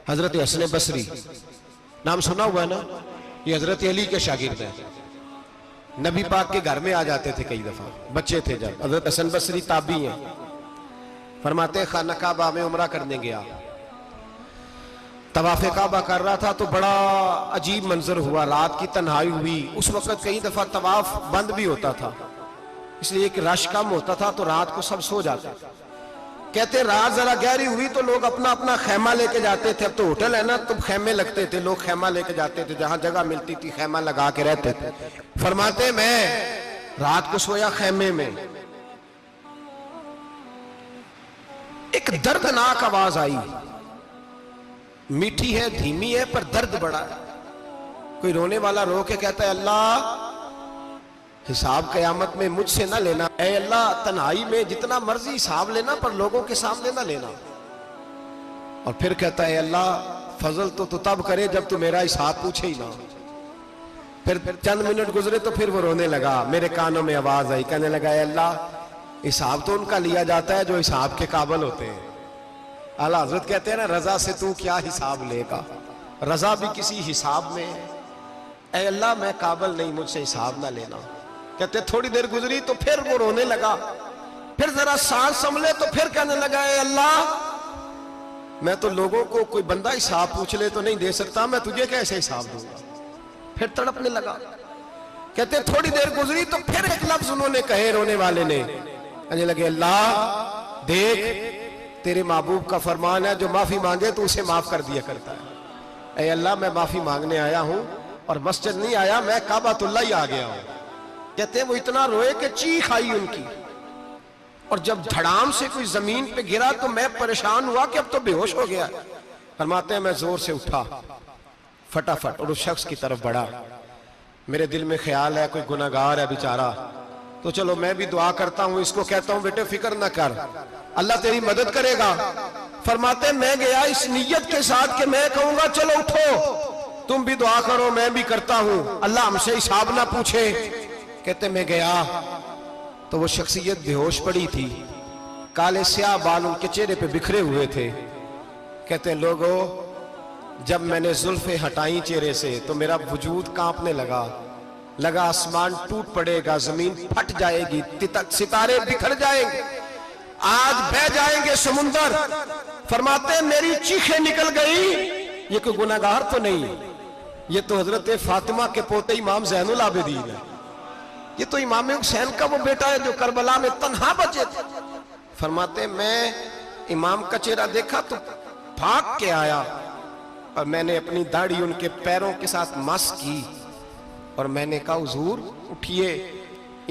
حضرت حسن بصری نام سنا ہوا ہے نا، یہ حضرت علی کے شاگرد ہیں، نبی پاک کے گھر میں آ جاتے تھے کئی دفعہ، بچے تھے جب۔ حضرت حسن بصری تابعی ہیں، فرماتے خانہ کعبہ میں عمرہ کرنے گیا، طواف کعبہ کر رہا تھا تو بڑا عجیب منظر ہوا، رات کی تنہائی ہوئی۔ اس وقت کئی دفعہ طواف بند بھی ہوتا تھا، اس لیے کہ رش کم ہوتا تھا تو رات کو سب سو جاتے تھے۔ کہتے رات ذرا گہری ہوئی تو لوگ اپنا اپنا خیمہ لے کے جاتے تھے، اب تو ہوٹل ہے نا تو خیمے لگتے تھے، لوگ خیمہ لے کے جاتے تھے، جہاں جگہ ملتی تھی خیمہ لگا کے رہتے تھے۔ فرماتے میں رات کو سویا خیمے میں، ایک دردناک آواز آئی، میٹھی ہے دھیمی ہے پر درد بڑا ہے۔ کوئی رونے والا رو کے کہتا ہے اللہ حساب قیامت میں مجھ سے نہ لینا، اے اللہ تنہائی میں جتنا مرضی حساب لینا پر لوگوں کے سامنے نہ لینا۔ اور پھر کہتا ہے اللہ فضل تو تب کرے جب تو میرا حساب پوچھے ہی نہ۔ پھر چند منٹ گزرے تو پھر وہ رونے لگا، میرے کانوں میں آواز آئی، کہنے لگا اے اللہ حساب تو ان کا لیا جاتا ہے جو حساب کے قابل ہوتے ہیں۔ اعلیٰ حضرت کہتے ہیں نا رضا سے تو کیا حساب لے گا، رضا بھی کسی حساب میں ہے۔ اے اللہ میں قابل نہیں، مجھ سے حساب نہ لینا۔ کہتے تھوڑی دیر گزری تو پھر وہ رونے لگا، پھر ذرا سانس سنبھلے تو پھر کہنے لگا اے اللہ میں تو لوگوں کو کوئی بندہ حساب پوچھ لے تو نہیں دے سکتا، میں تجھے کیسے حساب دوں گا۔ پھر تڑپنے لگا۔ کہتے تھوڑی دیر گزری تو پھر ایک لفظ انہوں نے کہے، رونے والے نے کہنے لگے اللہ دیکھ تیرے محبوب کا فرمان ہے جو معافی مانگے تو اسے معاف کر دیا کرتا ہے۔ اے اللہ میں معافی مانگنے آیا ہوں اور مسجد نہیں آیا، میں کعبۃ اللہ ہی آ گیا ہوں۔ کہتے ہیں وہ اتنا روئے کہ چیخ آئی ان کی، اور جب دھڑام سے کوئی زمین پہ گرا تو میں پریشان ہوا کہ اب تو بے ہوش ہو گیا۔ فرماتے ہیں میں زور سے اٹھا فٹافٹ اور اس شخص کی طرف بڑھا، میرے دل میں خیال ہے کوئی گناہگار ہے بیچارہ، تو چلو میں بھی دعا کرتا ہوں، اس کو کہتا ہوں بیٹے فکر نہ کر اللہ تیری مدد کرے گا۔ فرماتے ہیں میں گیا اس نیت کے ساتھ کہ میں کہوں گا چلو اٹھو تم بھی دعا کرو میں بھی کرتا ہوں، اللہ ہم سے حساب نہ پوچھے۔ کہتے میں گیا تو وہ شخصیت بے ہوش پڑی تھی، کالے سیاہ بال ان کے چہرے پہ بکھرے ہوئے تھے۔ کہتے ہیں لوگو جب میں نے زلفیں ہٹائیں چہرے سے تو میرا وجود کانپنے لگا آسمان ٹوٹ پڑے گا، زمین پھٹ جائے گی، ستارے بکھر جائیں گے، آج بہہ جائیں گے سمندر۔ فرماتے ہیں میری چیخیں نکل گئی، یہ کوئی گناہگار تو نہیں، یہ تو حضرت فاطمہ کے پوتے امام زین العابدین ہے، یہ تو امام حسین کا وہ بیٹا ہے جو کربلا میں تنہا بچے تھے۔ فرماتے ہیں میں امام کا چہرہ دیکھا تو بھاگ کے آیا اور میں نے اپنی داڑھی ان کے پیروں کے ساتھ مس کی اور میں نے کہا حضور اٹھئے۔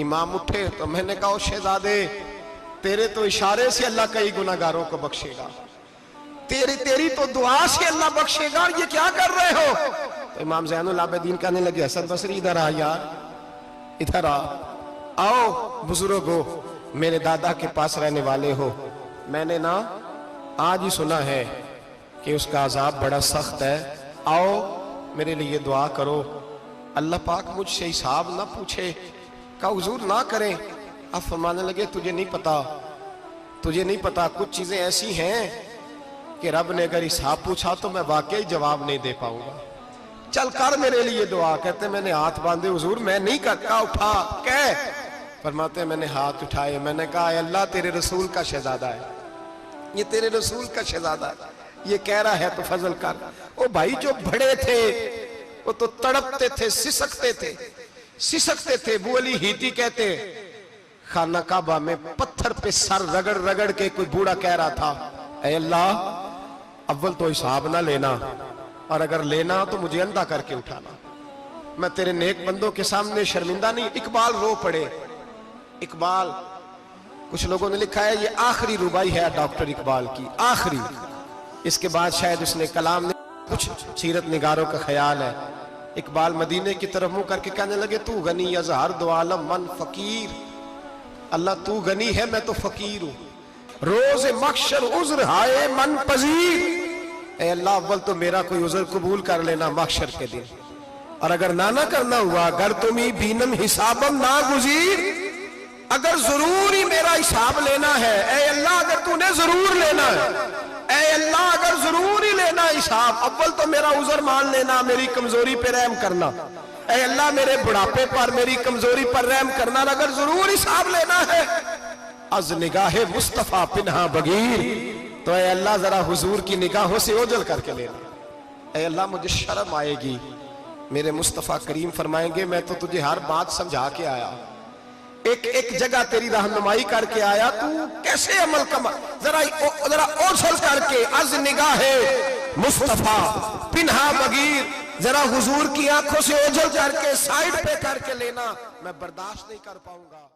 امام اٹھے تو میں نے کہا او شہزادے تیرے تو اشارے سے اللہ کئی گناہگاروں کو بخشے گا، تیری تو دعا سے اللہ بخشے گا، یہ کیا کر رہے ہو؟ تو امام زین العابدین کہنے لگے حسن بصری ادھر آ یار، ادھر آؤ بزرگو، میرے دادا کے پاس رہنے والے ہو، میں نے نا آج ہی سنا ہے کہ اس کا عذاب بڑا سخت ہے، آؤ میرے لیے دعا کرو اللہ پاک مجھ سے حساب نہ پوچھے۔ کہا حضور نہ کریں۔ اب فرمانے لگے تجھے نہیں پتا کچھ چیزیں ایسی ہیں کہ رب نے اگر حساب پوچھا تو میں واقعی جواب نہیں دے پاؤں گا، چل کر میرے لیے دعا۔ کہتے میں نے ہاتھ باندھے حضور میں نہیں کرتا، اٹھا کہہ۔ فرماتے میں نے ہاتھ اٹھائے، میں نے کہا اے اللہ تیرے رسول کا شہزادہ ہے، یہ تیرے رسول کا شہزادہ ہے، یہ کہہ رہا ہے تو فضل کر۔ او بھائی جو بڑے تھے وہ تو تڑپتے تھے، سسکتے تھے۔ ابو علی ہیتی کہتے خانہ کعبہ میں پتھر پہ سر رگڑ رگڑ کے کوئی بوڑھا کہہ رہا تھا اے اللہ اول تو حساب نہ لینا، اور اگر لینا تو مجھے اندھا کر کے اٹھانا، میں تیرے نیک بندوں کے سامنے شرمندہ نہیں۔ اقبال رو پڑے، اقبال کچھ لوگوں نے لکھا ہے یہ آخری ربائی ہے ڈاکٹر اقبال کی، آخری، اس کے بعد شاید اس نے کلام نہیں، کچھ سیرت نگاروں کا خیال ہے۔ اقبال مدینے کی طرف منہ کر کے کہنے لگے تو غنی از ہر دو عالم من فقیر، اللہ تو غنی ہے میں تو فقیر ہوں، روز محشر عذر ہائے من پذیر، اے اللہ اول تو میرا کوئی عذر قبول کر لینا محشر کے دن، اور اگر نہ کرنا ہوا اگر تمہیں بینم حسابم نہ گزیر، اگر ضرور ہی میرا حساب لینا ہے، اے اللہ اگر تو نے ضرور لینا ہے، اے اللہ اگر ضرور ہی لینا حساب، اول تو میرا عذر مان لینا، میری کمزوری پہ رحم کرنا، اے اللہ میرے بڑھاپے پر میری کمزوری پر رحم کرنا، اگر ضرور حساب لینا ہے از نگاہ مصطفیٰ پنہا بغیر تو اے اللہ ذرا حضور کی نگاہوں سے اوجھل کر کے لینا۔ اے اللہ مجھے شرم آئے گی، میرے مصطفیٰ کریم فرمائیں گے میں تو تجھے ہر بات سمجھا کے آیا، ایک جگہ تیری رہنمائی کر کے آیا، تو کیسے عمل کما، ذرا اوجھل کر کے از نگاہ مصطفیٰ پنہا بغیر، ذرا حضور کی آنکھوں سے اوجھل کر کے سائیڈ پہ کر کے لینا، میں برداشت نہیں کر پاؤں گا۔